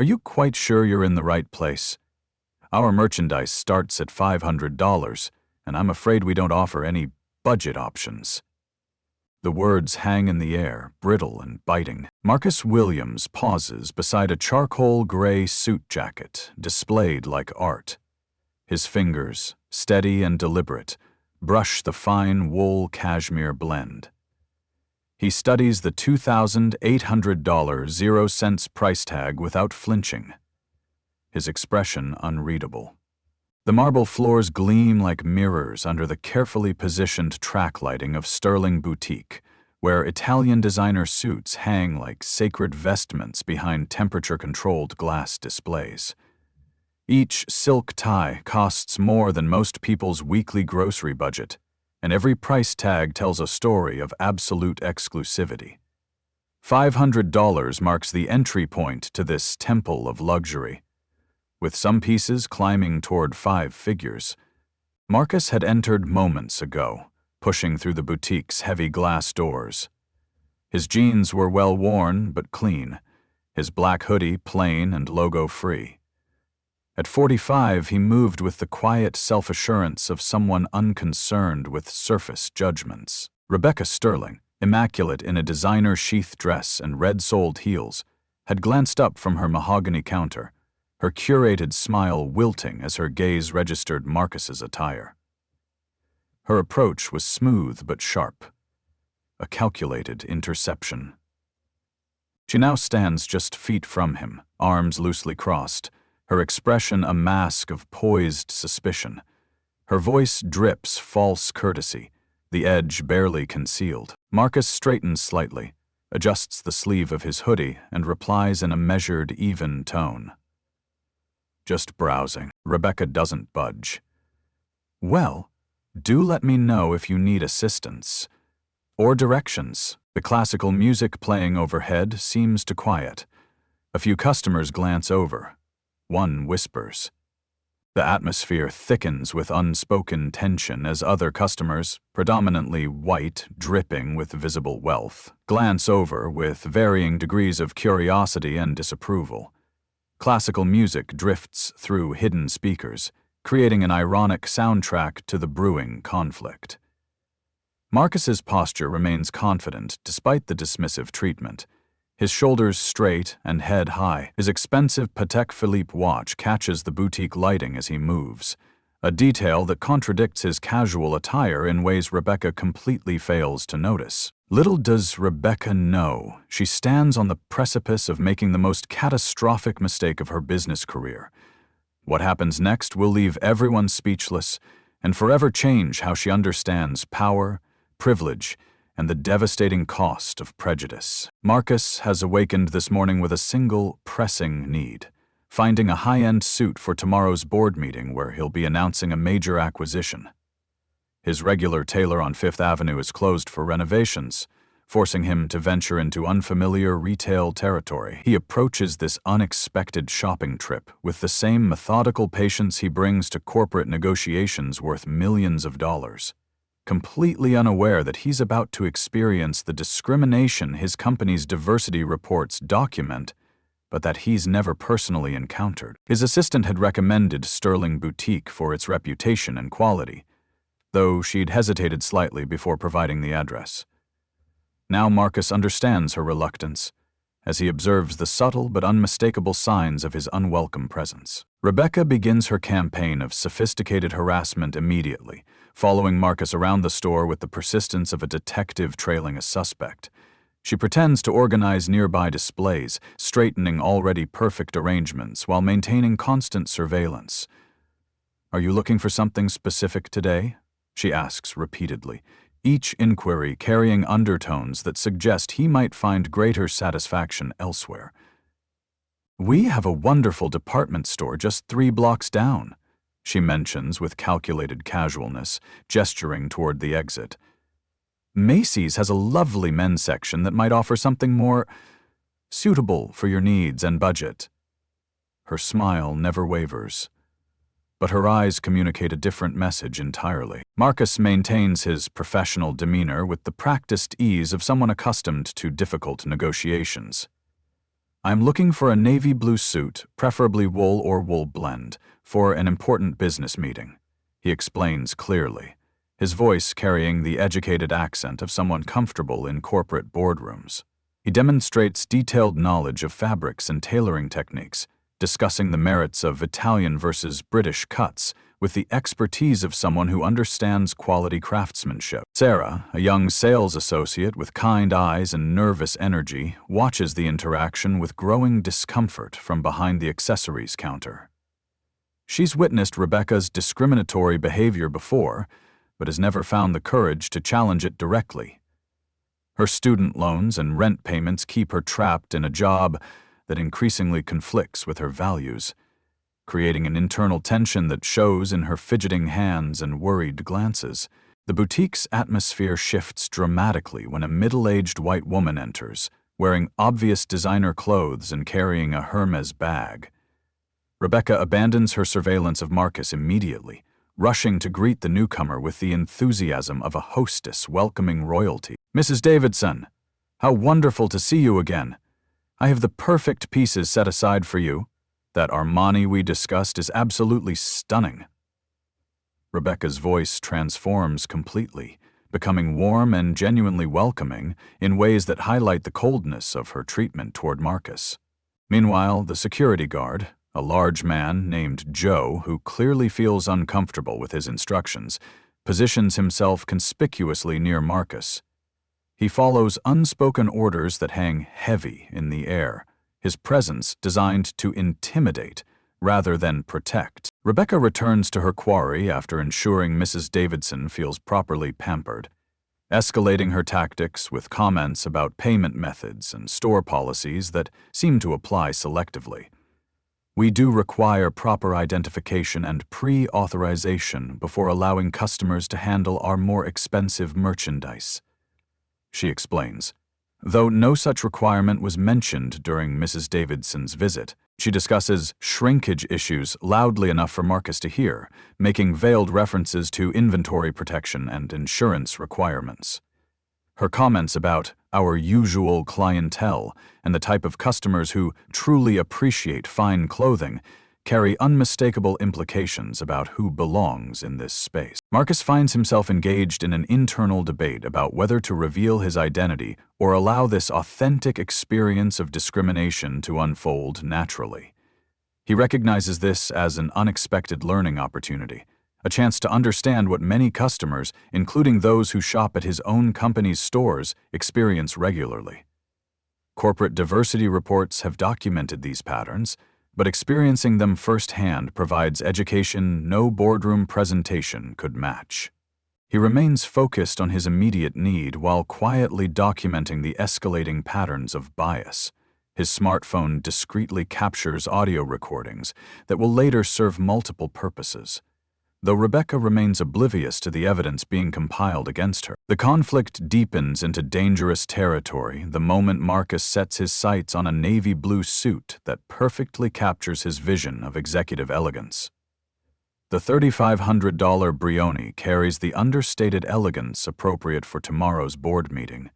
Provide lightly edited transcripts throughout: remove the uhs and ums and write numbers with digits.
Are you quite sure you're in the right place? Our merchandise starts at $500, and I'm afraid we don't offer any budget options. The words hang in the air, brittle and biting. Marcus Williams pauses beside a charcoal gray suit jacket, displayed like art. His fingers, steady and deliberate, brush the fine wool cashmere blend. He studies the $2,800 0 cents price tag without flinching, his expression unreadable. The marble floors gleam like mirrors under the carefully positioned track lighting of Sterling Boutique, where Italian designer suits hang like sacred vestments behind temperature-controlled glass displays. Each silk tie costs more than most people's weekly grocery budget, and every price tag tells a story of absolute exclusivity. $500 marks the entry point to this temple of luxury. With some pieces climbing toward 5 figures, Marcus had entered moments ago, pushing through the boutique's heavy glass doors. His jeans were well worn but clean, his black hoodie plain and logo-free. At 45, he moved with the quiet self-assurance of someone unconcerned with surface judgments. Rebecca Sterling, immaculate in a designer sheath dress and red-soled heels, had glanced up from her mahogany counter, her curated smile wilting as her gaze registered Marcus's attire. Her approach was smooth but sharp, a calculated interception. She now stands just feet from him, arms loosely crossed, her expression a mask of poised suspicion. Her voice drips false courtesy, the edge barely concealed. Marcus straightens slightly, adjusts the sleeve of his hoodie, and replies in a measured, even tone. Just browsing. Rebecca doesn't budge. Well, do let me know if you need assistance. Or directions. The classical music playing overhead seems to quiet. A few customers glance over. One whispers. The atmosphere thickens with unspoken tension as other customers, predominantly white, dripping with visible wealth, glance over with varying degrees of curiosity and disapproval. Classical music drifts through hidden speakers, creating an ironic soundtrack to the brewing conflict. Marcus's posture remains confident despite the dismissive treatment. His shoulders straight and head high, his expensive Patek Philippe watch catches the boutique lighting as he moves, a detail that contradicts his casual attire in ways Rebecca completely fails to notice. Little does Rebecca know, she stands on the precipice of making the most catastrophic mistake of her business career. What happens next will leave everyone speechless and forever change how she understands power, privilege, and the devastating cost of prejudice. Marcus has awakened this morning with a single, pressing need, finding a high-end suit for tomorrow's board meeting where he'll be announcing a major acquisition. His regular tailor on Fifth Avenue is closed for renovations, forcing him to venture into unfamiliar retail territory. He approaches this unexpected shopping trip with the same methodical patience he brings to corporate negotiations worth millions of dollars, completely unaware that he's about to experience the discrimination his company's diversity reports document, but that he's never personally encountered. His assistant had recommended Sterling Boutique for its reputation and quality, though she'd hesitated slightly before providing the address. Now Marcus understands her reluctance, as he observes the subtle but unmistakable signs of his unwelcome presence. Rebecca begins her campaign of sophisticated harassment immediately, following Marcus around the store with the persistence of a detective trailing a suspect. She pretends to organize nearby displays, straightening already perfect arrangements while maintaining constant surveillance. "Are you looking for something specific today?" she asks repeatedly, each inquiry carrying undertones that suggest he might find greater satisfaction elsewhere. "We have a wonderful department store just 3 blocks down," she mentions with calculated casualness, gesturing toward the exit. "Macy's has a lovely men's section that might offer something more suitable for your needs and budget." Her smile never wavers, but her eyes communicate a different message entirely. Marcus maintains his professional demeanor with the practiced ease of someone accustomed to difficult negotiations. I'm looking for a navy blue suit, preferably wool or wool blend, for an important business meeting, he explains clearly, his voice carrying the educated accent of someone comfortable in corporate boardrooms. He demonstrates detailed knowledge of fabrics and tailoring techniques, discussing the merits of Italian versus British cuts with the expertise of someone who understands quality craftsmanship. Sarah, a young sales associate with kind eyes and nervous energy, watches the interaction with growing discomfort from behind the accessories counter. She's witnessed Rebecca's discriminatory behavior before, but has never found the courage to challenge it directly. Her student loans and rent payments keep her trapped in a job that increasingly conflicts with her values, creating an internal tension that shows in her fidgeting hands and worried glances. The boutique's atmosphere shifts dramatically when a middle-aged white woman enters, wearing obvious designer clothes and carrying a Hermes bag. Rebecca abandons her surveillance of Marcus immediately, rushing to greet the newcomer with the enthusiasm of a hostess welcoming royalty. "Mrs. Davidson, how wonderful to see you again. I have the perfect pieces set aside for you. That Armani we discussed is absolutely stunning." Rebecca's voice transforms completely, becoming warm and genuinely welcoming in ways that highlight the coldness of her treatment toward Marcus. Meanwhile, the security guard, a large man named Joe who clearly feels uncomfortable with his instructions, positions himself conspicuously near Marcus. He follows unspoken orders that hang heavy in the air, his presence designed to intimidate rather than protect. Rebecca returns to her quarry after ensuring Mrs. Davidson feels properly pampered, escalating her tactics with comments about payment methods and store policies that seem to apply selectively. "We do require proper identification and pre-authorization before allowing customers to handle our more expensive merchandise," she explains. Though no such requirement was mentioned during Mrs. Davidson's visit, she discusses shrinkage issues loudly enough for Marcus to hear, making veiled references to inventory protection and insurance requirements. Her comments about our usual clientele and the type of customers who truly appreciate fine clothing carry unmistakable implications about who belongs in this space. Marcus finds himself engaged in an internal debate about whether to reveal his identity or allow this authentic experience of discrimination to unfold naturally. He recognizes this as an unexpected learning opportunity, a chance to understand what many customers, including those who shop at his own company's stores, experience regularly. Corporate diversity reports have documented these patterns, but experiencing them firsthand provides education no boardroom presentation could match. He remains focused on his immediate need while quietly documenting the escalating patterns of bias. His smartphone discreetly captures audio recordings that will later serve multiple purposes, though Rebecca remains oblivious to the evidence being compiled against her. The conflict deepens into dangerous territory the moment Marcus sets his sights on a navy blue suit that perfectly captures his vision of executive elegance. The $3,500 Brioni carries the understated elegance appropriate for tomorrow's board meeting,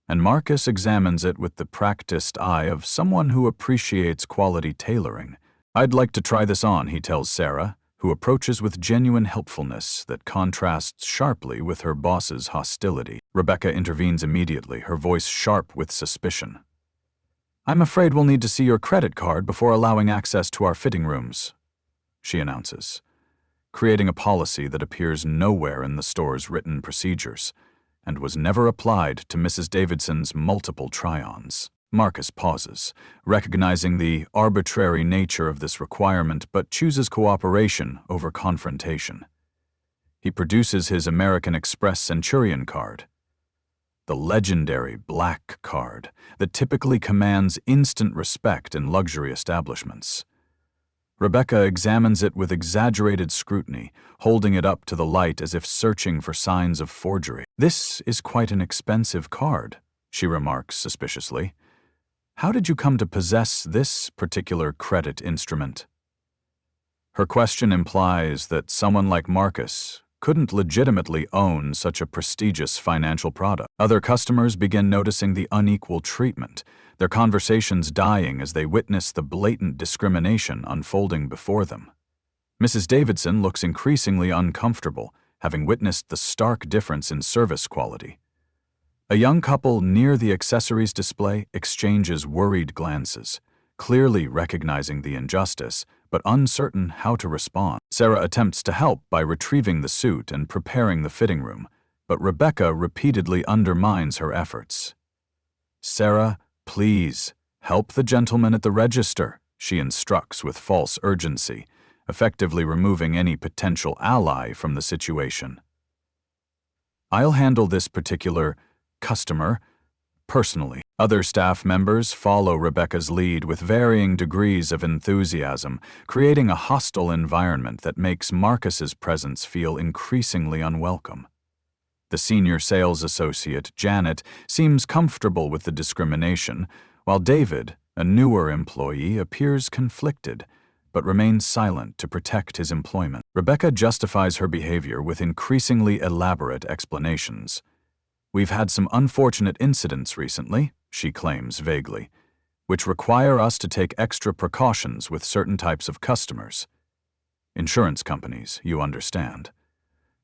and Marcus examines it with the practiced eye of someone who appreciates quality tailoring. "I'd like to try this on," he tells Sarah, who approaches with genuine helpfulness that contrasts sharply with her boss's hostility. Rebecca intervenes immediately, her voice sharp with suspicion. "I'm afraid we'll need to see your credit card before allowing access to our fitting rooms," she announces, creating a policy that appears nowhere in the store's written procedures and was never applied to Mrs. Davidson's multiple try-ons. Marcus pauses, recognizing the arbitrary nature of this requirement but chooses cooperation over confrontation. He produces his American Express Centurion card, the legendary black card that typically commands instant respect in luxury establishments. Rebecca examines it with exaggerated scrutiny, holding it up to the light as if searching for signs of forgery. "This is quite an expensive card," she remarks suspiciously. "How did you come to possess this particular credit instrument?" Her question implies that someone like Marcus, couldn't legitimately own such a prestigious financial product. Other customers begin noticing the unequal treatment, their conversations dying as they witness the blatant discrimination unfolding before them. Mrs. Davidson looks increasingly uncomfortable, having witnessed the stark difference in service quality. A young couple near the accessories display exchanges worried glances, clearly recognizing the injustice, but uncertain how to respond. Sarah attempts to help by retrieving the suit and preparing the fitting room, but Rebecca repeatedly undermines her efforts. "Sarah, please, help the gentleman at the register," she instructs with false urgency, effectively removing any potential ally from the situation. "I'll handle this particular customer personally." Other staff members follow Rebecca's lead with varying degrees of enthusiasm, creating a hostile environment that makes Marcus's presence feel increasingly unwelcome. The senior sales associate, Janet, seems comfortable with the discrimination, while David, a newer employee, appears conflicted, but remains silent to protect his employment. Rebecca justifies her behavior with increasingly elaborate explanations. "We've had some unfortunate incidents recently," she claims vaguely, "which require us to take extra precautions with certain types of customers. Insurance companies, you understand.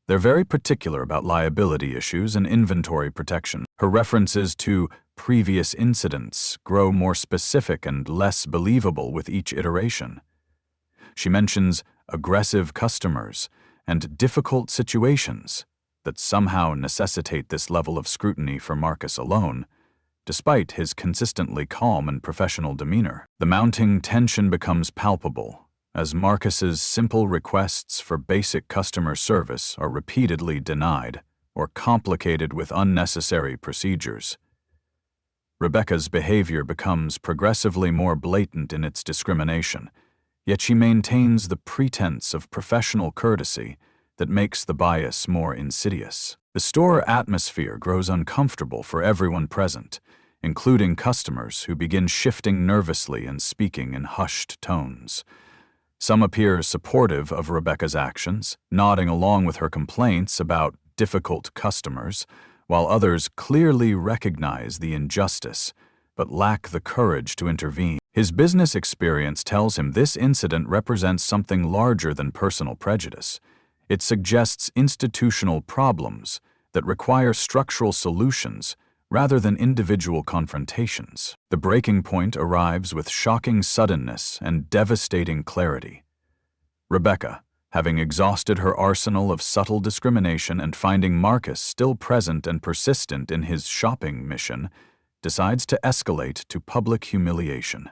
They're very particular about liability issues and inventory protection." Her references to previous incidents grow more specific and less believable with each iteration. She mentions aggressive customers and difficult situations that somehow necessitate this level of scrutiny for Marcus alone, despite his consistently calm and professional demeanor. The mounting tension becomes palpable as Marcus's simple requests for basic customer service are repeatedly denied or complicated with unnecessary procedures. Rebecca's behavior becomes progressively more blatant in its discrimination, yet she maintains the pretense of professional courtesy that makes the bias more insidious. The store atmosphere grows uncomfortable for everyone present, including customers who begin shifting nervously and speaking in hushed tones. Some appear supportive of Rebecca's actions, nodding along with her complaints about difficult customers, while others clearly recognize the injustice but lack the courage to intervene. His business experience tells him this incident represents something larger than personal prejudice. It suggests institutional problems that require structural solutions rather than individual confrontations. The breaking point arrives with shocking suddenness and devastating clarity. Rebecca, having exhausted her arsenal of subtle discrimination and finding Marcus still present and persistent in his shopping mission, decides to escalate to public humiliation.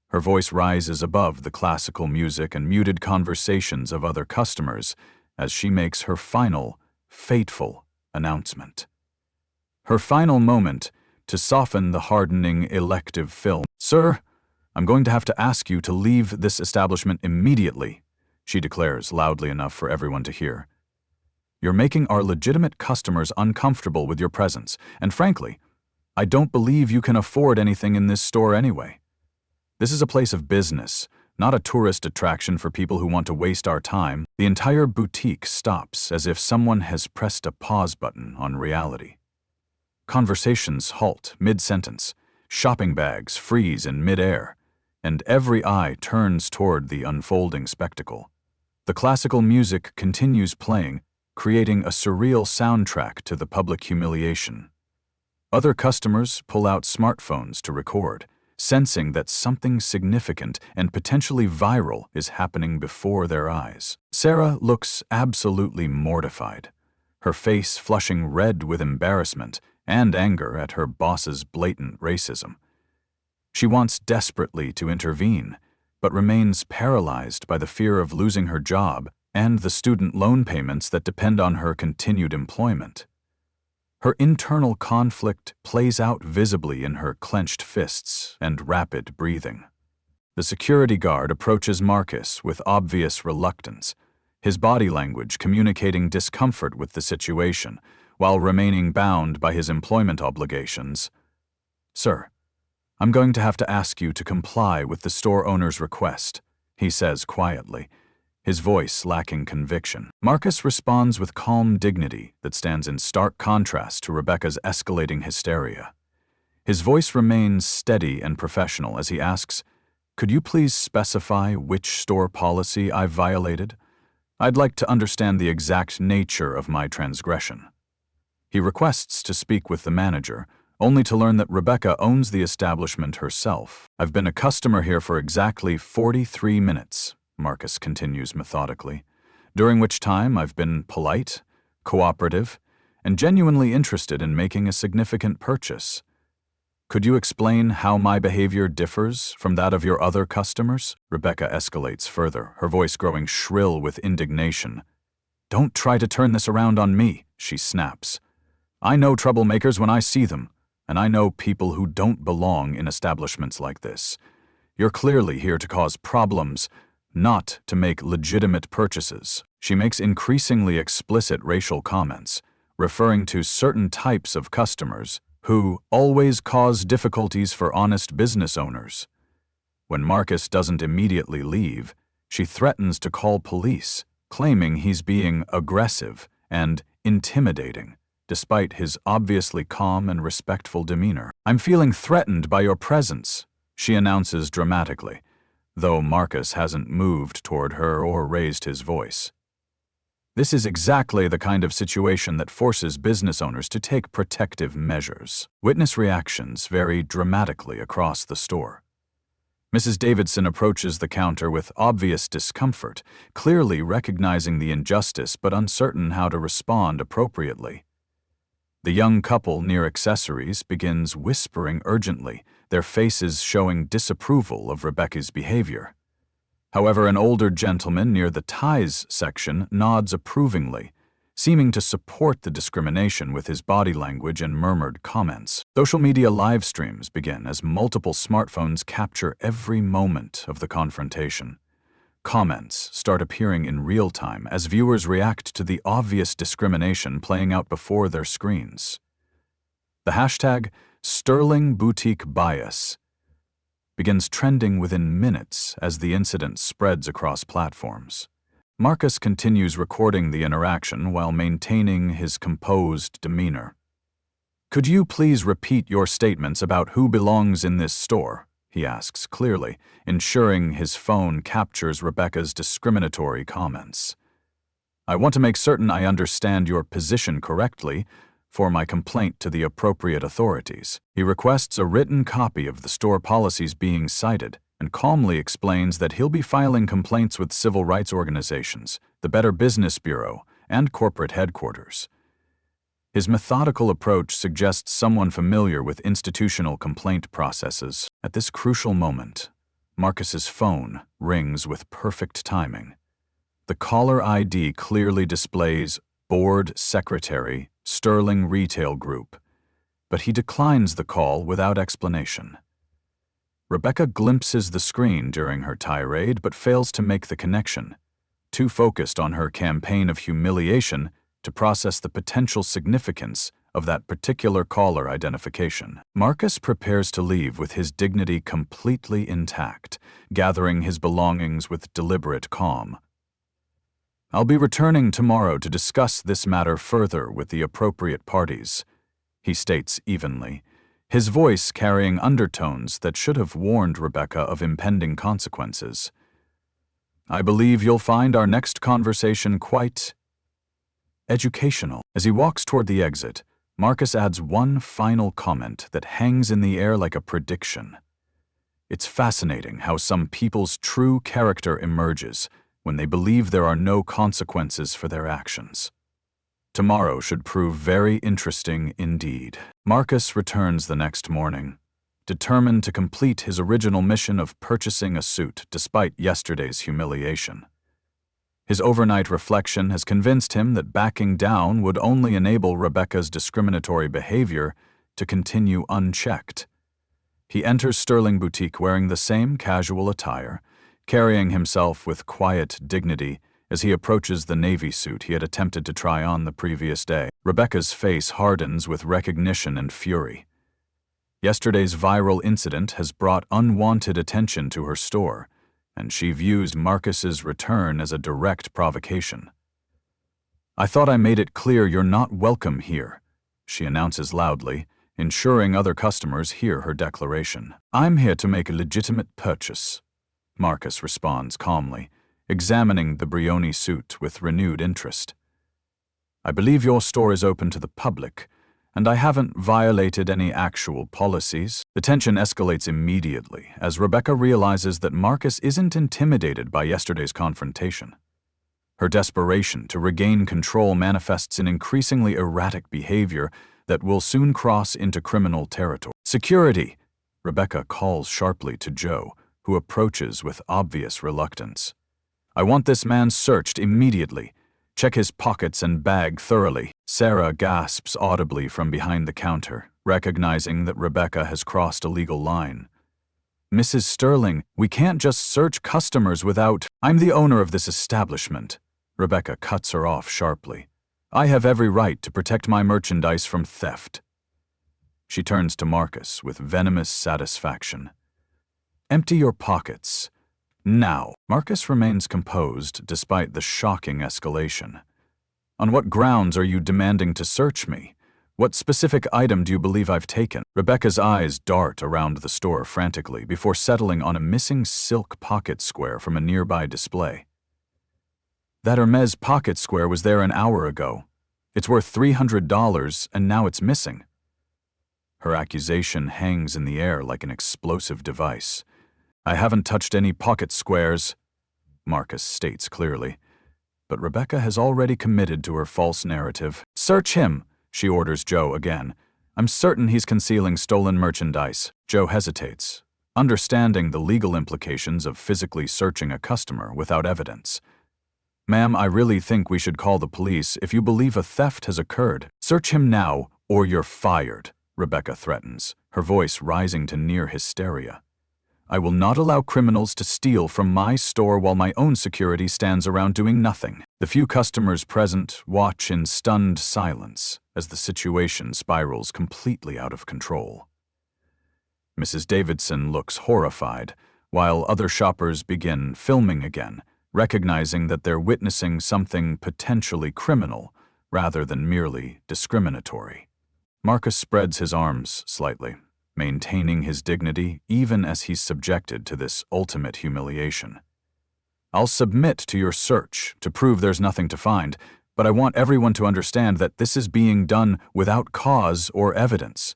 Her voice rises above the classical music and muted conversations of other customers as she makes her final, fateful announcement. Her final moment to soften the hardening elective film. "Sir, I'm going to have to ask you to leave this establishment immediately," she declares loudly enough for everyone to hear. "You're making our legitimate customers uncomfortable with your presence, and frankly, I don't believe you can afford anything in this store anyway. This is a place of business, not a tourist attraction for people who want to waste our time." The entire boutique stops as if someone has pressed a pause button on reality. Conversations halt mid-sentence, shopping bags freeze in mid-air, and every eye turns toward the unfolding spectacle. The classical music continues playing, creating a surreal soundtrack to the public humiliation. Other customers pull out smartphones to record, sensing that something significant and potentially viral is happening before their eyes. Sarah looks absolutely mortified, her face flushing red with embarrassment and anger at her boss's blatant racism. She wants desperately to intervene, but remains paralyzed by the fear of losing her job and the student loan payments that depend on her continued employment. Her internal conflict plays out visibly in her clenched fists and rapid breathing. The security guard approaches Marcus with obvious reluctance, his body language communicating discomfort with the situation, while remaining bound by his employment obligations. "Sir, I'm going to have to ask you to comply with the store owner's request," he says quietly, his voice lacking conviction. Marcus responds with calm dignity that stands in stark contrast to Rebecca's escalating hysteria. His voice remains steady and professional as he asks, "Could you please specify which store policy I violated? I'd like to understand the exact nature of my transgression." He requests to speak with the manager, only to learn that Rebecca owns the establishment herself. "I've been a customer here for exactly 43 minutes, Marcus continues methodically, during which time I've been polite, cooperative, and genuinely interested in making a significant purchase. Could you explain how my behavior differs from that of your other customers?" Rebecca escalates further, her voice growing shrill with indignation. "Don't try to turn this around on me," she snaps. "I know troublemakers when I see them, and I know people who don't belong in establishments like this. You're clearly here to cause problems, not to make legitimate purchases." She makes increasingly explicit racial comments, referring to certain types of customers who always cause difficulties for honest business owners. When Marcus doesn't immediately leave, she threatens to call police, claiming he's being aggressive and intimidating, despite his obviously calm and respectful demeanor. "I'm feeling threatened by your presence," she announces dramatically, though Marcus hasn't moved toward her or raised his voice. This is exactly the kind of situation that forces business owners to take protective measures. Witness reactions vary dramatically across the store. Mrs. Davidson approaches the counter with obvious discomfort, clearly recognizing the injustice but uncertain how to respond appropriately. The young couple near accessories begins whispering urgently, their faces showing disapproval of Rebecca's behavior. However, an older gentleman near the ties section nods approvingly, seeming to support the discrimination with his body language and murmured comments. Social media live streams begin as multiple smartphones capture every moment of the confrontation. Comments start appearing in real time as viewers react to the obvious discrimination playing out before their screens. The hashtag Sterling Boutique Bias begins trending within minutes as the incident spreads across platforms. Marcus continues recording the interaction while maintaining his composed demeanor. "Could you please repeat your statements about who belongs in this store?" he asks clearly, ensuring his phone captures Rebecca's discriminatory comments. "I want to make certain I understand your position correctly for my complaint to the appropriate authorities." He requests a written copy of the store policies being cited and calmly explains that he'll be filing complaints with civil rights organizations, the Better Business Bureau, and corporate headquarters. His methodical approach suggests someone familiar with institutional complaint processes. At this crucial moment, Marcus's phone rings with perfect timing. The caller ID clearly displays Board Secretary, Sterling Retail Group, but he declines the call without explanation. Rebecca glimpses the screen during her tirade but fails to make the connection, too focused on her campaign of humiliation to process the potential significance of that particular caller identification. Marcus prepares to leave with his dignity completely intact, gathering his belongings with deliberate calm. "I'll be returning tomorrow to discuss this matter further with the appropriate parties," he states evenly, his voice carrying undertones that should have warned Rebecca of impending consequences. "I believe you'll find our next conversation quite educational." As he walks toward the exit, Marcus adds one final comment that hangs in the air like a prediction. "It's fascinating how some people's true character emerges when they believe there are no consequences for their actions." Tomorrow should prove very interesting indeed. Marcus returns the next morning, determined to complete his original mission of purchasing a suit despite yesterday's humiliation. His overnight reflection has convinced him that backing down would only enable Rebecca's discriminatory behavior to continue unchecked. He enters Sterling Boutique wearing the same casual attire, carrying himself with quiet dignity as he approaches the navy suit he had attempted to try on the previous day. Rebecca's face hardens with recognition and fury. Yesterday's viral incident has brought unwanted attention to her store, and she views Marcus's return as a direct provocation. "I thought I made it clear you're not welcome here," she announces loudly, ensuring other customers hear her declaration. "I'm here to make a legitimate purchase," Marcus responds calmly, examining the Brioni suit with renewed interest. "I believe your store is open to the public, and I haven't violated any actual policies." The tension escalates immediately as Rebecca realizes that Marcus isn't intimidated by yesterday's confrontation. Her desperation to regain control manifests in increasingly erratic behavior that will soon cross into criminal territory. "Security!" Rebecca calls sharply to Joe, who approaches with obvious reluctance. "I want this man searched immediately. Check his pockets and bag thoroughly." Sarah gasps audibly from behind the counter, recognizing that Rebecca has crossed a legal line. "Mrs. Sterling, we can't just search customers without—" "I'm the owner of this establishment," Rebecca cuts her off sharply. "I have every right to protect my merchandise from theft." She turns to Marcus with venomous satisfaction. "Empty your pockets. Now." Marcus remains composed despite the shocking escalation. "On what grounds are you demanding to search me? What specific item do you believe I've taken?" Rebecca's eyes dart around the store frantically before settling on a missing silk pocket square from a nearby display. "That Hermes pocket square was there an hour ago. It's worth $300 and now it's missing." Her accusation hangs in the air like an explosive device. "I haven't touched any pocket squares," Marcus states clearly. But Rebecca has already committed to her false narrative. "Search him," she orders Joe again. "I'm certain he's concealing stolen merchandise." Joe hesitates, understanding the legal implications of physically searching a customer without evidence. "Ma'am, I really think we should call the police if you believe a theft has occurred." "Search him now, or you're fired," Rebecca threatens, her voice rising to near hysteria. "I will not allow criminals to steal from my store while my own security stands around doing nothing." The few customers present watch in stunned silence as the situation spirals completely out of control. Mrs. Davidson looks horrified, while other shoppers begin filming again, recognizing that they're witnessing something potentially criminal rather than merely discriminatory. Marcus spreads his arms slightly, maintaining his dignity even as he's subjected to this ultimate humiliation. "I'll submit to your search to prove there's nothing to find, but I want everyone to understand that this is being done without cause or evidence.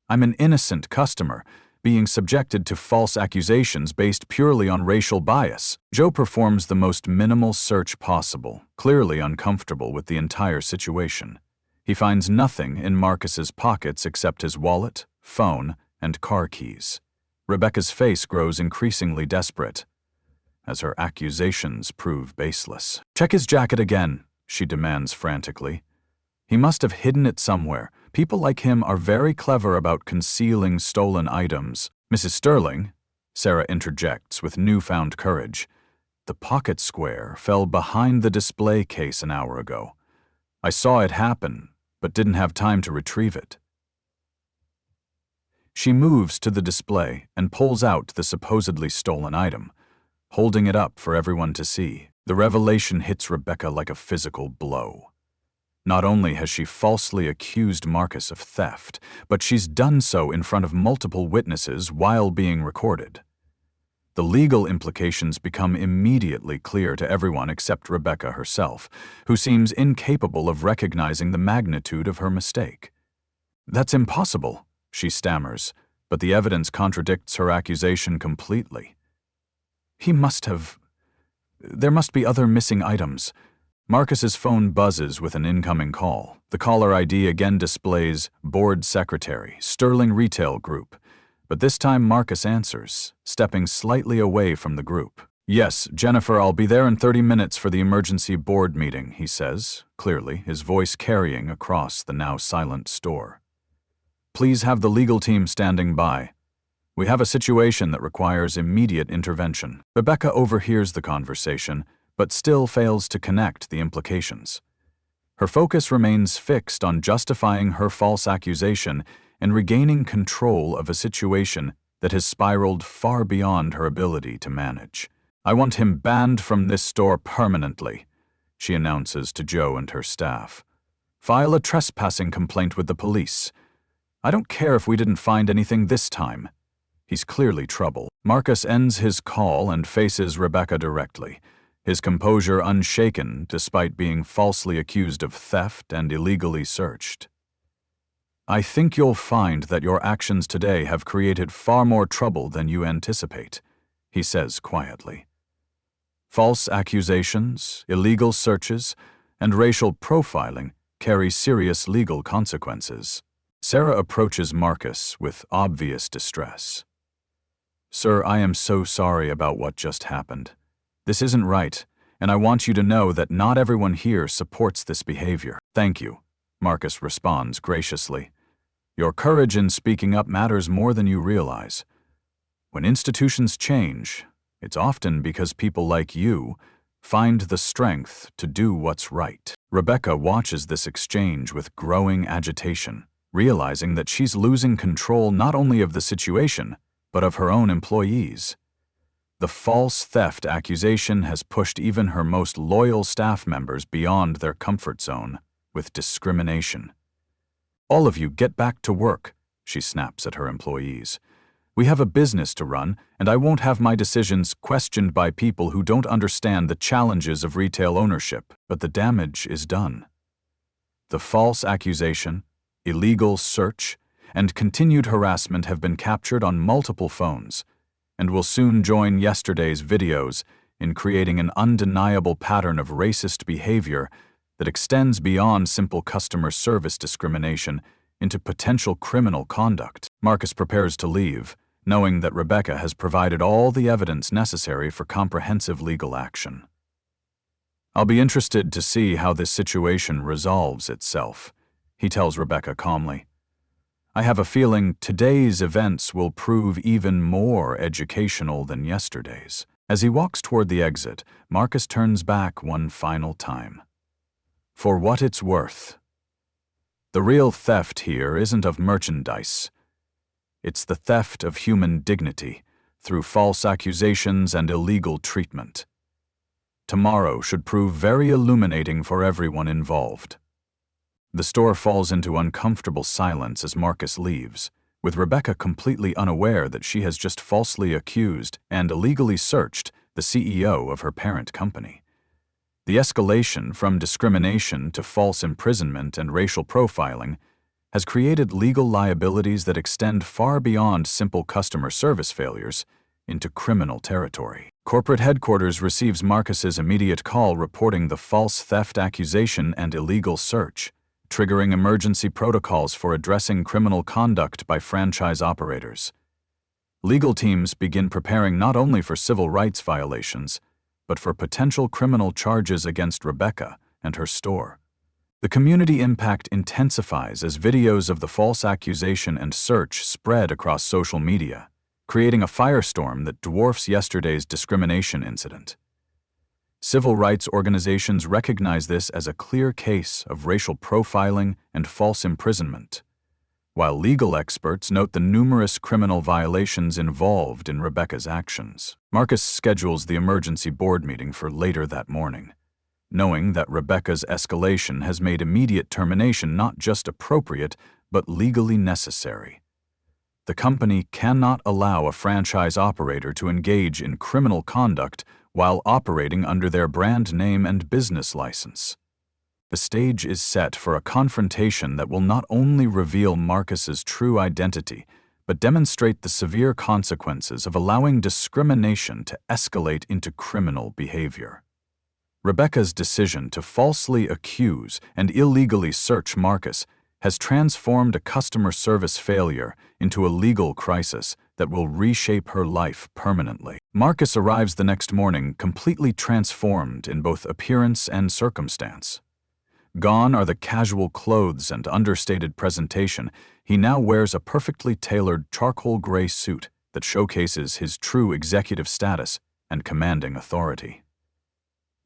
I'm an innocent customer, being subjected to false accusations based purely on racial bias." Joe performs the most minimal search possible, clearly uncomfortable with the entire situation. He finds nothing in Marcus's pockets except his wallet, phone, and car keys. Rebecca's face grows increasingly desperate as her accusations prove baseless. "Check his jacket again," she demands frantically. "He must have hidden it somewhere. People like him are very clever about concealing stolen items." "Mrs. Sterling," Sarah interjects with newfound courage, "the pocket square fell behind the display case an hour ago. I saw it happen, but didn't have time to retrieve it." She moves to the display and pulls out the supposedly stolen item, holding it up for everyone to see. The revelation hits Rebecca like a physical blow. Not only has she falsely accused Marcus of theft, but she's done so in front of multiple witnesses while being recorded. The legal implications become immediately clear to everyone except Rebecca herself, who seems incapable of recognizing the magnitude of her mistake. "That's impossible," she stammers, but the evidence contradicts her accusation completely. There must be other missing items." Marcus's phone buzzes with an incoming call. The caller ID again displays Board Secretary, Sterling Retail Group, but this time Marcus answers, stepping slightly away from the group. "Yes, Jennifer, I'll be there in 30 minutes for the emergency board meeting," he says, clearly, his voice carrying across the now silent store. "Please have the legal team standing by. We have a situation that requires immediate intervention." Rebecca overhears the conversation, but still fails to connect the implications. Her focus remains fixed on justifying her false accusation and regaining control of a situation that has spiraled far beyond her ability to manage. "I want him banned from this store permanently," she announces to Joe and her staff. "File a trespassing complaint with the police. I don't care if we didn't find anything this time." He's clearly trouble. Marcus ends his call and faces Rebecca directly, his composure unshaken despite being falsely accused of theft and illegally searched. "I think you'll find that your actions today have created far more trouble than you anticipate," he says quietly. False accusations, illegal searches, and racial profiling carry serious legal consequences. Sarah approaches Marcus with obvious distress. "Sir, I am so sorry about what just happened. This isn't right, and I want you to know that not everyone here supports this behavior." "Thank you," Marcus responds graciously. "Your courage in speaking up matters more than you realize. When institutions change, it's often because people like you find the strength to do what's right." Rebecca watches this exchange with growing agitation, realizing that she's losing control not only of the situation, but of her own employees. The false theft accusation has pushed even her most loyal staff members beyond their comfort zone with discrimination. "All of you get back to work," she snaps at her employees. "We have a business to run, and I won't have my decisions questioned by people who don't understand the challenges of retail ownership." But the damage is done. The false accusation, illegal search, and continued harassment have been captured on multiple phones, and will soon join yesterday's videos in creating an undeniable pattern of racist behavior that extends beyond simple customer service discrimination into potential criminal conduct. Marcus prepares to leave, knowing that Rebecca has provided all the evidence necessary for comprehensive legal action. "I'll be interested to see how this situation resolves itself," he tells Rebecca calmly. "I have a feeling today's events will prove even more educational than yesterday's." As he walks toward the exit, Marcus turns back one final time. "For what it's worth, the real theft here isn't of merchandise. It's the theft of human dignity through false accusations and illegal treatment. Tomorrow should prove very illuminating for everyone involved." The store falls into uncomfortable silence as Marcus leaves, with Rebecca completely unaware that she has just falsely accused and illegally searched the CEO of her parent company. The escalation from discrimination to false imprisonment and racial profiling has created legal liabilities that extend far beyond simple customer service failures into criminal territory. Corporate headquarters receives Marcus's immediate call reporting the false theft accusation and illegal search, triggering emergency protocols for addressing criminal conduct by franchise operators. Legal teams begin preparing not only for civil rights violations, but for potential criminal charges against Rebecca and her store. The community impact intensifies as videos of the false accusation and search spread across social media, creating a firestorm that dwarfs yesterday's discrimination incident. Civil rights organizations recognize this as a clear case of racial profiling and false imprisonment, while legal experts note the numerous criminal violations involved in Rebecca's actions. Marcus schedules the emergency board meeting for later that morning, knowing that Rebecca's escalation has made immediate termination not just appropriate, but legally necessary. The company cannot allow a franchise operator to engage in criminal conduct while operating under their brand name and business license. The stage is set for a confrontation that will not only reveal Marcus's true identity, but demonstrate the severe consequences of allowing discrimination to escalate into criminal behavior. Rebecca's decision to falsely accuse and illegally search Marcus has transformed a customer service failure into a legal crisis that will reshape her life permanently. Marcus arrives the next morning completely transformed in both appearance and circumstance. Gone are the casual clothes and understated presentation. He now wears a perfectly tailored charcoal gray suit that showcases his true executive status and commanding authority.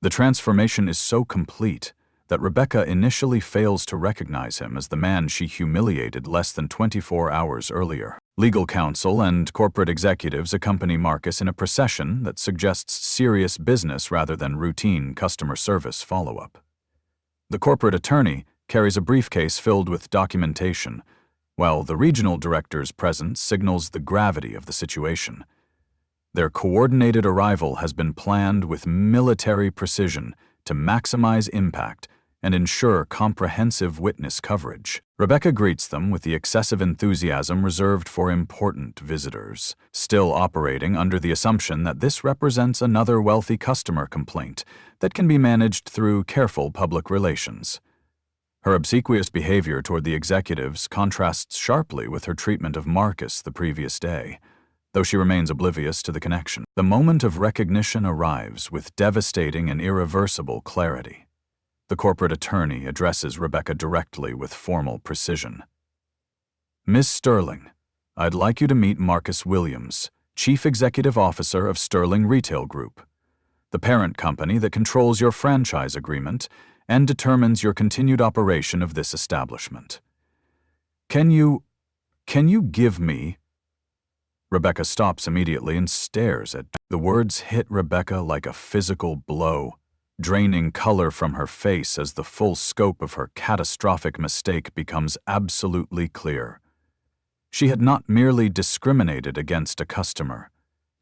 The transformation is so complete that Rebecca initially fails to recognize him as the man she humiliated less than 24 hours earlier. Legal counsel and corporate executives accompany Marcus in a procession that suggests serious business rather than routine customer service follow-up. The corporate attorney carries a briefcase filled with documentation, while the regional director's presence signals the gravity of the situation. Their coordinated arrival has been planned with military precision to maximize impact and ensure comprehensive witness coverage. Rebecca greets them with the excessive enthusiasm reserved for important visitors, still operating under the assumption that this represents another wealthy customer complaint that can be managed through careful public relations. Her obsequious behavior toward the executives contrasts sharply with her treatment of Marcus the previous day, though she remains oblivious to the connection. The moment of recognition arrives with devastating and irreversible clarity. The corporate attorney addresses Rebecca directly with formal precision. "Ms. Sterling, I'd like you to meet Marcus Williams, Chief Executive Officer of Sterling Retail Group, the parent company that controls your franchise agreement and determines your continued operation of this establishment. Can you give me—" Rebecca stops immediately and stares at. The words hit Rebecca like a physical blow, draining color from her face as the full scope of her catastrophic mistake becomes absolutely clear. She had not merely discriminated against a customer.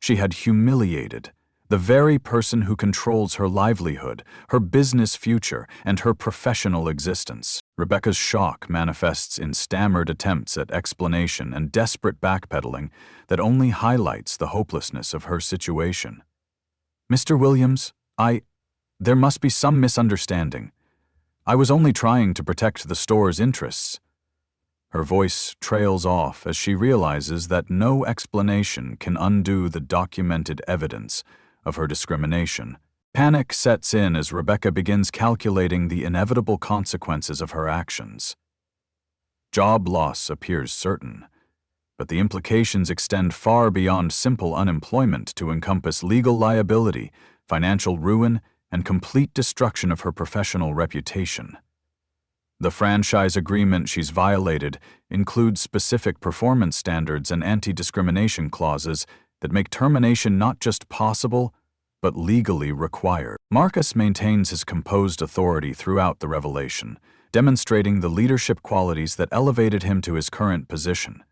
She had humiliated the very person who controls her livelihood, her business future, and her professional existence. Rebecca's shock manifests in stammered attempts at explanation and desperate backpedaling that only highlights the hopelessness of her situation. "Mr. Williams, there must be some misunderstanding. I was only trying to protect the store's interests." Her voice trails off as she realizes that no explanation can undo the documented evidence of her discrimination. Panic sets in as Rebecca begins calculating the inevitable consequences of her actions. Job loss appears certain, but the implications extend far beyond simple unemployment to encompass legal liability, financial ruin, and complete destruction of her professional reputation. The franchise agreement she's violated includes specific performance standards and anti-discrimination clauses that make termination not just possible, but legally required. Marcus maintains his composed authority throughout the revelation, demonstrating the leadership qualities that elevated him to his current position.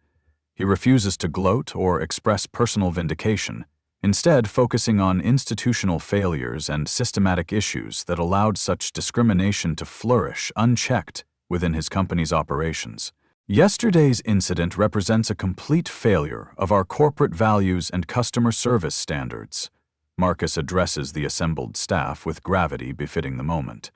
He refuses to gloat or express personal vindication, instead focusing on institutional failures and systematic issues that allowed such discrimination to flourish unchecked within his company's operations. Yesterday's incident represents a complete failure of our corporate values and customer service standards. Marcus addresses the assembled staff with gravity befitting the moment.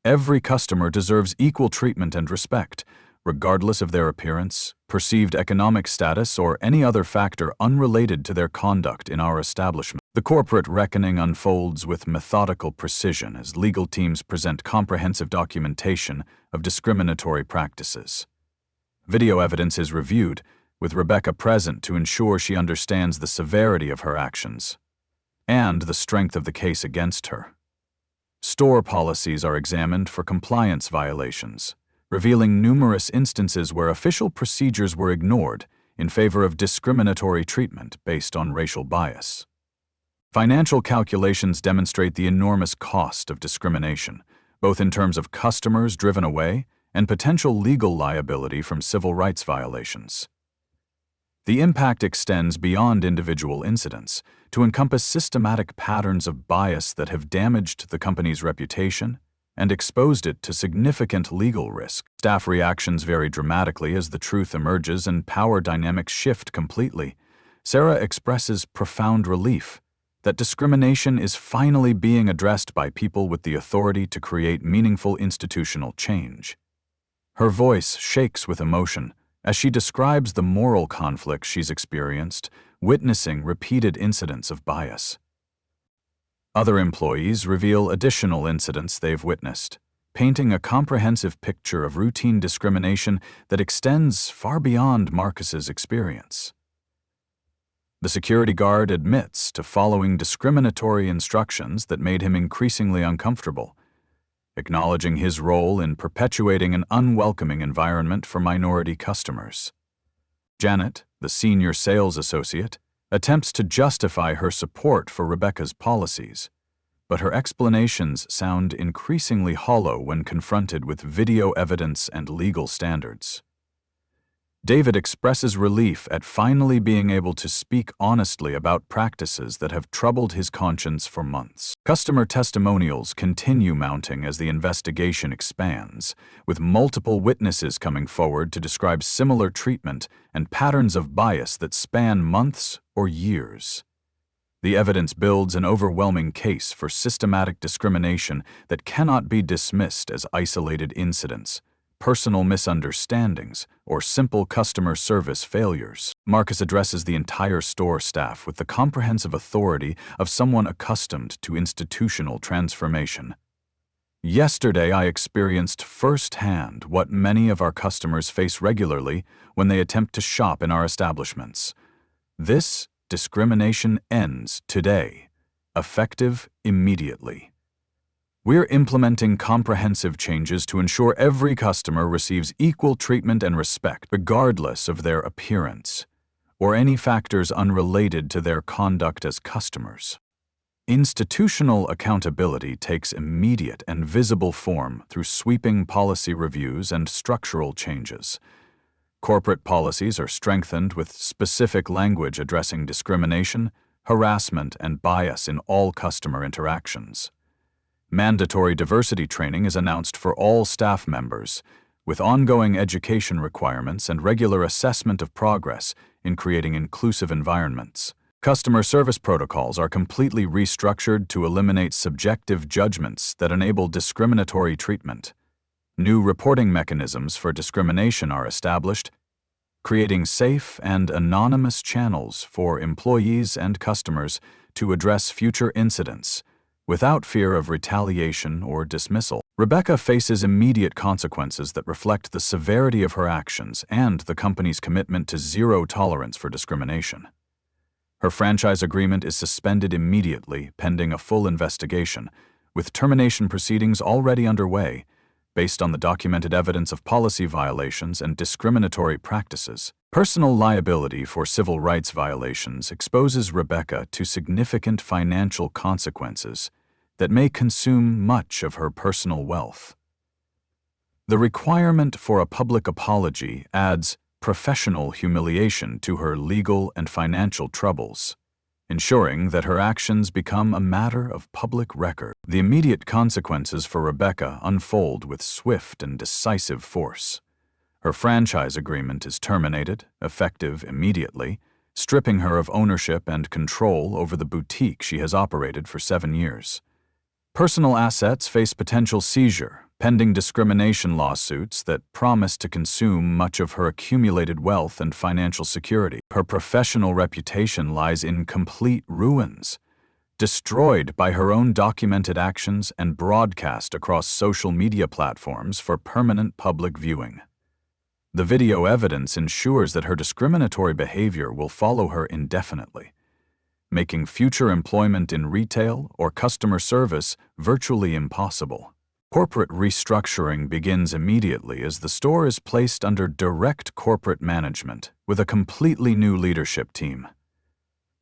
Every customer deserves equal treatment and respect, regardless of their appearance, perceived economic status, or any other factor unrelated to their conduct in our establishment. The corporate reckoning unfolds with methodical precision as legal teams present comprehensive documentation of discriminatory practices. Video evidence is reviewed, with Rebecca present to ensure she understands the severity of her actions and the strength of the case against her. Store policies are examined for compliance violations, revealing numerous instances where official procedures were ignored in favor of discriminatory treatment based on racial bias. Financial calculations demonstrate the enormous cost of discrimination, both in terms of customers driven away and potential legal liability from civil rights violations. The impact extends beyond individual incidents to encompass systematic patterns of bias that have damaged the company's reputation and exposed it to significant legal risk. Staff reactions vary dramatically as the truth emerges and power dynamics shift completely. Sarah expresses profound relief that discrimination is finally being addressed by people with the authority to create meaningful institutional change. Her voice shakes with emotion as she describes the moral conflict she's experienced, witnessing repeated incidents of bias. Other employees reveal additional incidents they've witnessed, painting a comprehensive picture of routine discrimination that extends far beyond Marcus's experience. The security guard admits to following discriminatory instructions that made him increasingly uncomfortable, acknowledging his role in perpetuating an unwelcoming environment for minority customers. Janet, the senior sales associate, attempts to justify her support for Rebecca's policies, but her explanations sound increasingly hollow when confronted with video evidence and legal standards. David expresses relief at finally being able to speak honestly about practices that have troubled his conscience for months. Customer testimonials continue mounting as the investigation expands, with multiple witnesses coming forward to describe similar treatment and patterns of bias that span months or years. The evidence builds an overwhelming case for systematic discrimination that cannot be dismissed as isolated incidents, personal misunderstandings, or simple customer service failures. Marcus addresses the entire store staff with the comprehensive authority of someone accustomed to institutional transformation. Yesterday, I experienced firsthand what many of our customers face regularly when they attempt to shop in our establishments. This discrimination ends today, effective immediately. We're implementing comprehensive changes to ensure every customer receives equal treatment and respect, regardless of their appearance or any factors unrelated to their conduct as customers. Institutional accountability takes immediate and visible form through sweeping policy reviews and structural changes. Corporate policies are strengthened with specific language addressing discrimination, harassment, and bias in all customer interactions. Mandatory diversity training is announced for all staff members, with ongoing education requirements and regular assessment of progress in creating inclusive environments. Customer service protocols are completely restructured to eliminate subjective judgments that enable discriminatory treatment. New reporting mechanisms for discrimination are established, creating safe and anonymous channels for employees and customers to address future incidents without fear of retaliation or dismissal. Rebecca faces immediate consequences that reflect the severity of her actions and the company's commitment to zero tolerance for discrimination. Her franchise agreement is suspended immediately pending a full investigation, with termination proceedings already underway based on the documented evidence of policy violations and discriminatory practices. Personal liability for civil rights violations exposes Rebecca to significant financial consequences that may consume much of her personal wealth. The requirement for a public apology adds professional humiliation to her legal and financial troubles, ensuring that her actions become a matter of public record. The immediate consequences for Rebecca unfold with swift and decisive force. Her franchise agreement is terminated, effective immediately, stripping her of ownership and control over the boutique she has operated for 7 years. Personal assets face potential seizure, pending discrimination lawsuits that promise to consume much of her accumulated wealth and financial security. Her professional reputation lies in complete ruins, destroyed by her own documented actions and broadcast across social media platforms for permanent public viewing. The video evidence ensures that her discriminatory behavior will follow her indefinitely, making future employment in retail or customer service virtually impossible. Corporate restructuring begins immediately as the store is placed under direct corporate management with a completely new leadership team.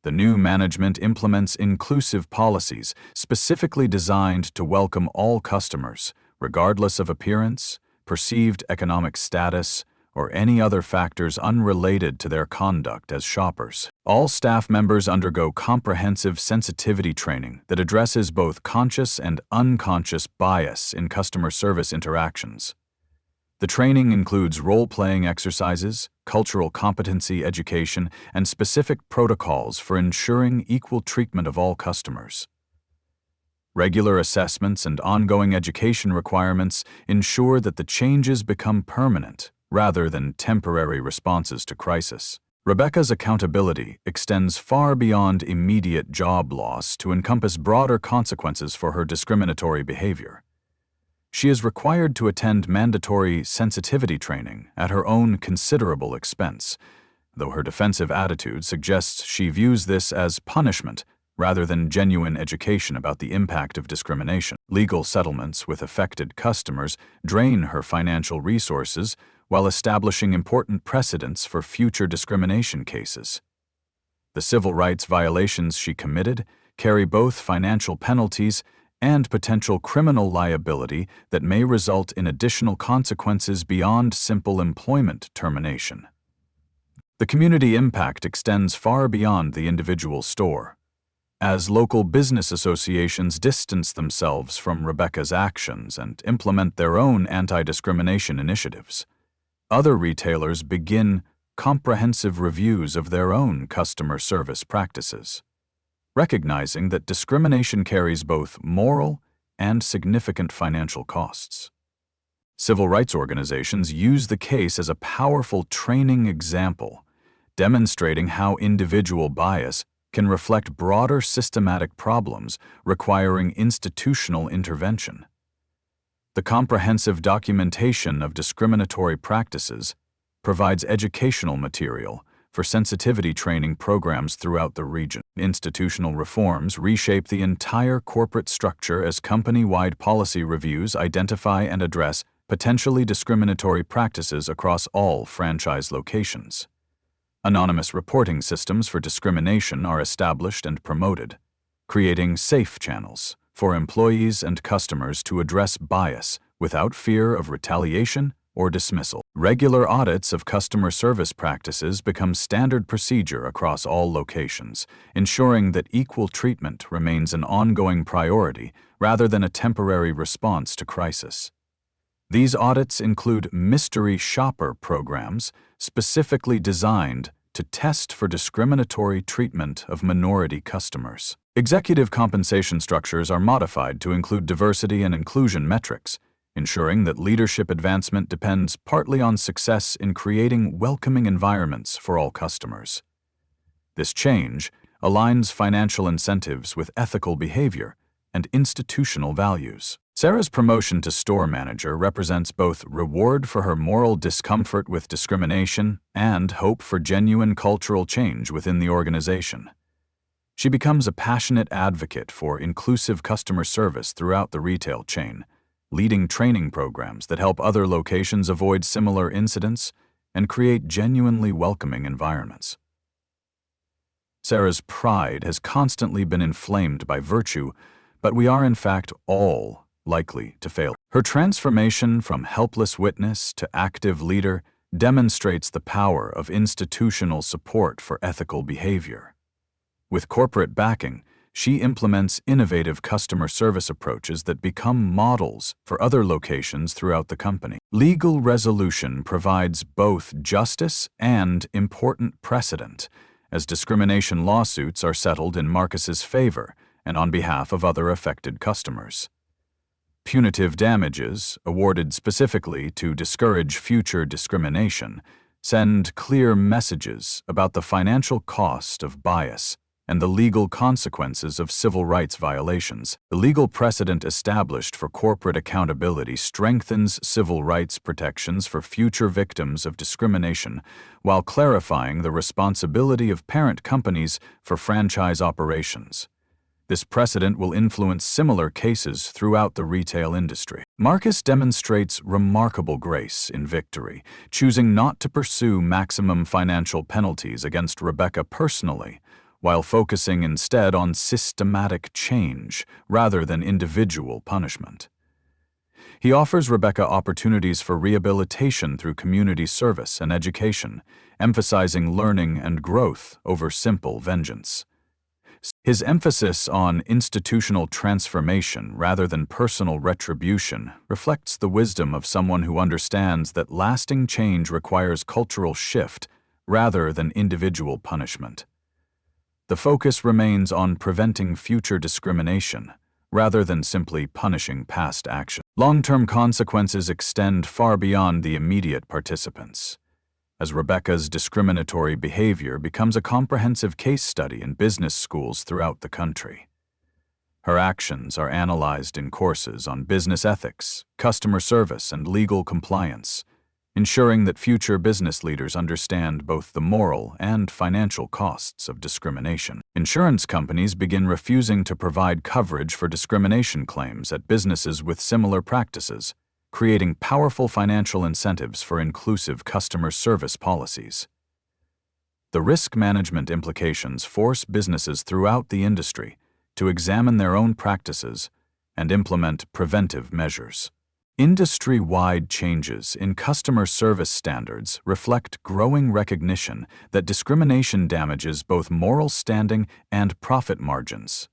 The new management implements inclusive policies specifically designed to welcome all customers, regardless of appearance, perceived economic status, or any other factors unrelated to their conduct as shoppers. All staff members undergo comprehensive sensitivity training that addresses both conscious and unconscious bias in customer service interactions. The training includes role-playing exercises, cultural competency education, and specific protocols for ensuring equal treatment of all customers. Regular assessments and ongoing education requirements ensure that the changes become permanent rather than temporary responses to crisis. Rebecca's accountability extends far beyond immediate job loss to encompass broader consequences for her discriminatory behavior. She is required to attend mandatory sensitivity training at her own considerable expense, though her defensive attitude suggests she views this as punishment rather than genuine education about the impact of discrimination. Legal settlements with affected customers drain her financial resources, while establishing important precedents for future discrimination cases. The civil rights violations she committed carry both financial penalties and potential criminal liability that may result in additional consequences beyond simple employment termination. The community impact extends far beyond the individual store. As local business associations distance themselves from Rebecca's actions and implement their own anti-discrimination initiatives, other retailers begin comprehensive reviews of their own customer service practices, recognizing that discrimination carries both moral and significant financial costs. Civil rights organizations use the case as a powerful training example, demonstrating how individual bias can reflect broader systematic problems requiring institutional intervention. The comprehensive documentation of discriminatory practices provides educational material for sensitivity training programs throughout the region. Institutional reforms reshape the entire corporate structure as company-wide policy reviews identify and address potentially discriminatory practices across all franchise locations. Anonymous reporting systems for discrimination are established and promoted, creating safe channels for employees and customers to address bias without fear of retaliation or dismissal. Regular audits of customer service practices become standard procedure across all locations, ensuring that equal treatment remains an ongoing priority rather than a temporary response to crisis. These audits include mystery shopper programs specifically designed to test for discriminatory treatment of minority customers. Executive compensation structures are modified to include diversity and inclusion metrics, ensuring that leadership advancement depends partly on success in creating welcoming environments for all customers. This change aligns financial incentives with ethical behavior and institutional values. Sarah's promotion to store manager represents both reward for her moral discomfort with discrimination and hope for genuine cultural change within the organization. She becomes a passionate advocate for inclusive customer service throughout the retail chain, leading training programs that help other locations avoid similar incidents and create genuinely welcoming environments. Sarah's pride has constantly been inflamed by virtue, but we are in fact all likely to fail. Her transformation from helpless witness to active leader demonstrates the power of institutional support for ethical behavior. With corporate backing, she implements innovative customer service approaches that become models for other locations throughout the company. Legal resolution provides both justice and important precedent, as discrimination lawsuits are settled in Marcus's favor and on behalf of other affected customers. Punitive damages, awarded specifically to discourage future discrimination, send clear messages about the financial cost of bias and the legal consequences of civil rights violations. The legal precedent established for corporate accountability strengthens civil rights protections for future victims of discrimination, while clarifying the responsibility of parent companies for franchise operations. This precedent will influence similar cases throughout the retail industry. Marcus demonstrates remarkable grace in victory, choosing not to pursue maximum financial penalties against Rebecca personally, while focusing instead on systematic change rather than individual punishment. He offers Rebecca opportunities for rehabilitation through community service and education, emphasizing learning and growth over simple vengeance. His emphasis on institutional transformation rather than personal retribution reflects the wisdom of someone who understands that lasting change requires cultural shift rather than individual punishment. The focus remains on preventing future discrimination rather than simply punishing past action. Long-term consequences extend far beyond the immediate participants, as Rebecca's discriminatory behavior becomes a comprehensive case study in business schools throughout the country. Her actions are analyzed in courses on business ethics, customer service, and legal compliance, ensuring that future business leaders understand both the moral and financial costs of discrimination. Insurance companies begin refusing to provide coverage for discrimination claims at businesses with similar practices, creating powerful financial incentives for inclusive customer service policies. The risk management implications force businesses throughout the industry to examine their own practices and implement preventive measures. Industry-wide changes in customer service standards reflect growing recognition that discrimination damages both moral standing and profit margins.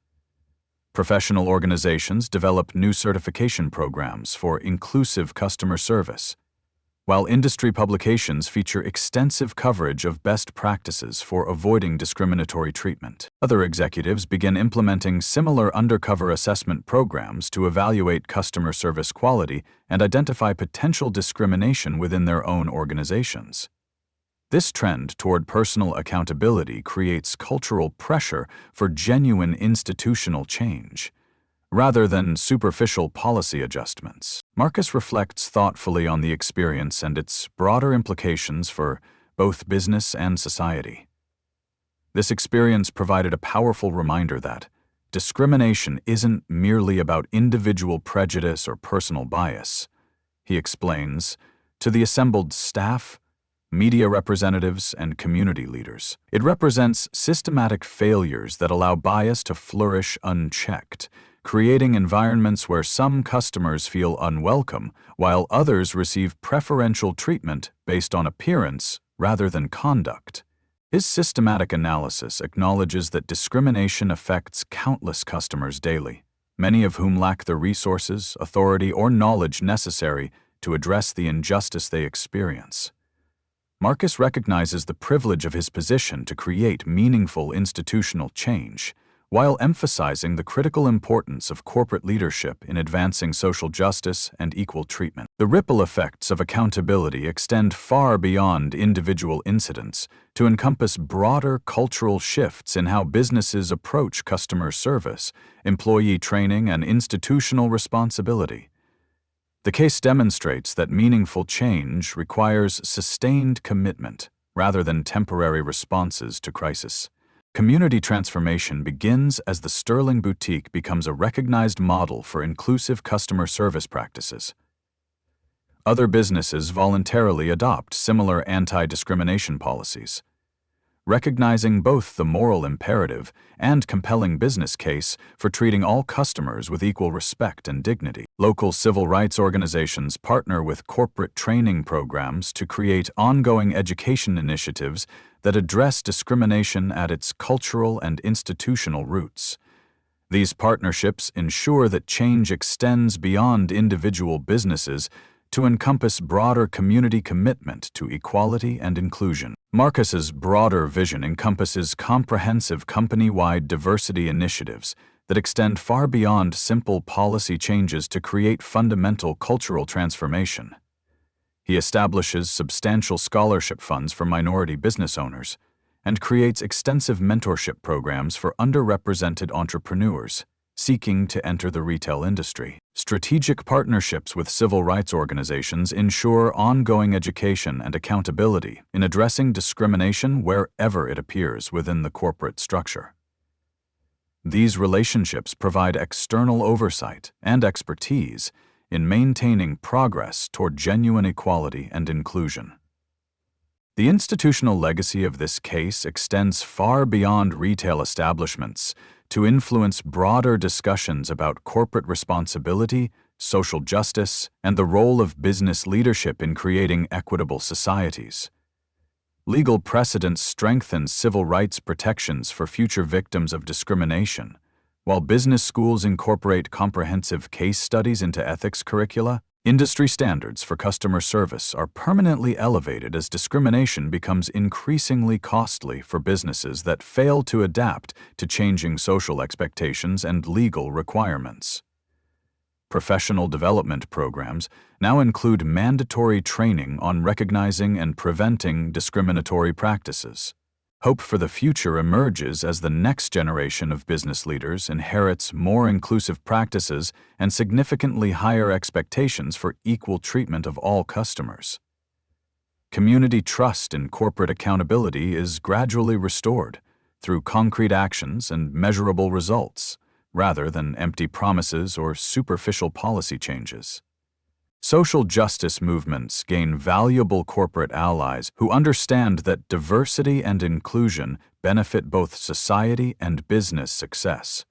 Professional organizations develop new certification programs for inclusive customer service, while industry publications feature extensive coverage of best practices for avoiding discriminatory treatment. Other executives begin implementing similar undercover assessment programs to evaluate customer service quality and identify potential discrimination within their own organizations. This trend toward personal accountability creates cultural pressure for genuine institutional change, rather than superficial policy adjustments. Marcus reflects thoughtfully on the experience and its broader implications for both business and society. This experience provided a powerful reminder that discrimination isn't merely about individual prejudice or personal bias. He explains to the assembled staff, media representatives, and community leaders. It represents systematic failures that allow bias to flourish unchecked, creating environments where some customers feel unwelcome while others receive preferential treatment based on appearance rather than conduct. His systematic analysis acknowledges that discrimination affects countless customers daily, many of whom lack the resources, authority, or knowledge necessary to address the injustice they experience. Marcus recognizes the privilege of his position to create meaningful institutional change, while emphasizing the critical importance of corporate leadership in advancing social justice and equal treatment. The ripple effects of accountability extend far beyond individual incidents to encompass broader cultural shifts in how businesses approach customer service, employee training, and institutional responsibility. The case demonstrates that meaningful change requires sustained commitment rather than temporary responses to crisis. Community transformation begins as the Sterling Boutique becomes a recognized model for inclusive customer service practices. Other businesses voluntarily adopt similar anti-discrimination policies. Recognizing both the moral imperative and compelling business case for treating all customers with equal respect and dignity. Local civil rights organizations partner with corporate training programs to create ongoing education initiatives that address discrimination at its cultural and institutional roots. These partnerships ensure that change extends beyond individual businesses to encompass broader community commitment to equality and inclusion. Marcus's broader vision encompasses comprehensive company-wide diversity initiatives that extend far beyond simple policy changes to create fundamental cultural transformation. He establishes substantial scholarship funds for minority business owners and creates extensive mentorship programs for underrepresented entrepreneurs seeking to enter the retail industry. Strategic partnerships with civil rights organizations ensure ongoing education and accountability in addressing discrimination wherever it appears within the corporate structure. These relationships provide external oversight and expertise in maintaining progress toward genuine equality and inclusion. The institutional legacy of this case extends far beyond retail establishments to influence broader discussions about corporate responsibility, social justice, and the role of business leadership in creating equitable societies. Legal precedent strengthens civil rights protections for future victims of discrimination, while business schools incorporate comprehensive case studies into ethics curricula. Industry standards for customer service are permanently elevated as discrimination becomes increasingly costly for businesses that fail to adapt to changing social expectations and legal requirements. Professional development programs now include mandatory training on recognizing and preventing discriminatory practices. Hope for the future emerges as the next generation of business leaders inherits more inclusive practices and significantly higher expectations for equal treatment of all customers. Community trust in corporate accountability is gradually restored through concrete actions and measurable results, rather than empty promises or superficial policy changes. Social justice movements gain valuable corporate allies who understand that diversity and inclusion benefit both society and business success.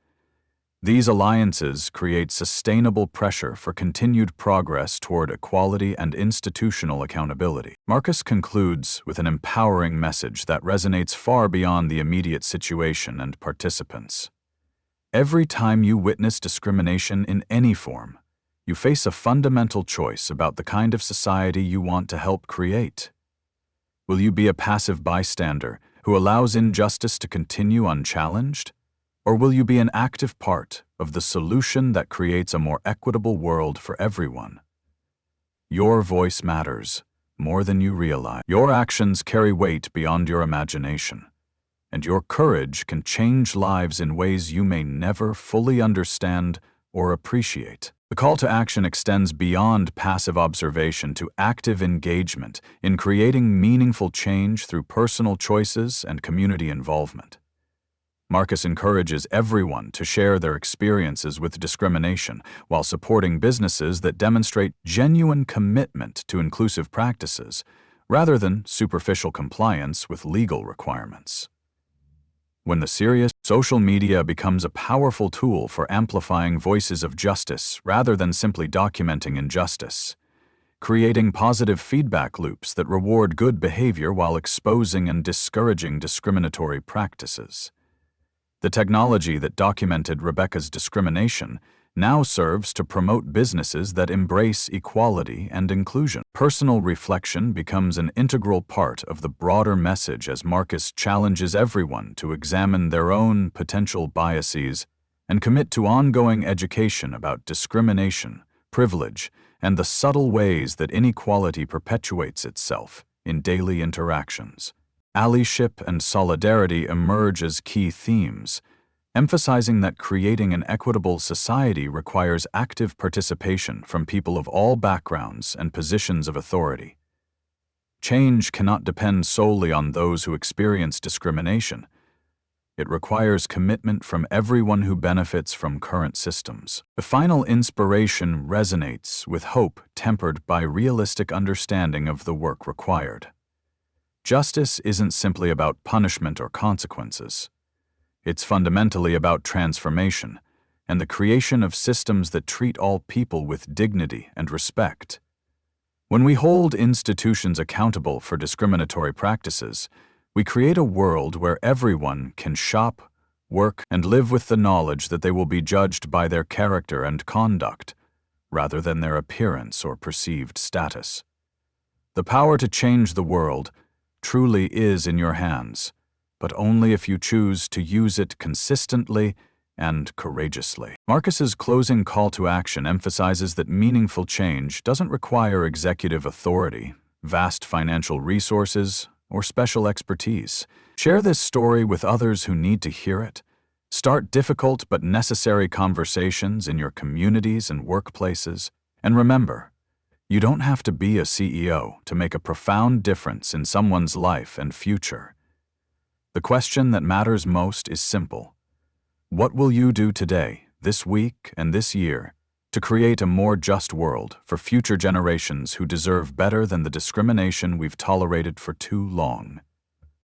These alliances create sustainable pressure for continued progress toward equality and institutional accountability. Marcus concludes with an empowering message that resonates far beyond the immediate situation and participants. Every time you witness discrimination in any form, you face a fundamental choice about the kind of society you want to help create. Will you be a passive bystander who allows injustice to continue unchallenged? Or will you be an active part of the solution that creates a more equitable world for everyone? Your voice matters more than you realize. Your actions carry weight beyond your imagination, and your courage can change lives in ways you may never fully understand or appreciate. The call to action extends beyond passive observation to active engagement in creating meaningful change through personal choices and community involvement. Marcus encourages everyone to share their experiences with discrimination while supporting businesses that demonstrate genuine commitment to inclusive practices, rather than superficial compliance with legal requirements. When the serious social media becomes a powerful tool for amplifying voices of justice rather than simply documenting injustice, creating positive feedback loops that reward good behavior while exposing and discouraging discriminatory practices. The technology that documented Rebecca's discrimination now serves to promote businesses that embrace equality and inclusion. Personal reflection becomes an integral part of the broader message as Marcus challenges everyone to examine their own potential biases and commit to ongoing education about discrimination, privilege, and the subtle ways that inequality perpetuates itself in daily interactions. Allyship and solidarity emerge as key themes, emphasizing that creating an equitable society requires active participation from people of all backgrounds and positions of authority. Change cannot depend solely on those who experience discrimination. It requires commitment from everyone who benefits from current systems. The final inspiration resonates with hope tempered by realistic understanding of the work required. Justice isn't simply about punishment or consequences. It's fundamentally about transformation and the creation of systems that treat all people with dignity and respect. When we hold institutions accountable for discriminatory practices, we create a world where everyone can shop, work, and live with the knowledge that they will be judged by their character and conduct, rather than their appearance or perceived status. The power to change the world truly is in your hands, but only if you choose to use it consistently and courageously. Marcus's closing call to action emphasizes that meaningful change doesn't require executive authority, vast financial resources, or special expertise. Share this story with others who need to hear it. Start difficult but necessary conversations in your communities and workplaces. And remember, you don't have to be a CEO to make a profound difference in someone's life and future. The question that matters most is simple. What will you do today, this week, and this year to create a more just world for future generations who deserve better than the discrimination we've tolerated for too long?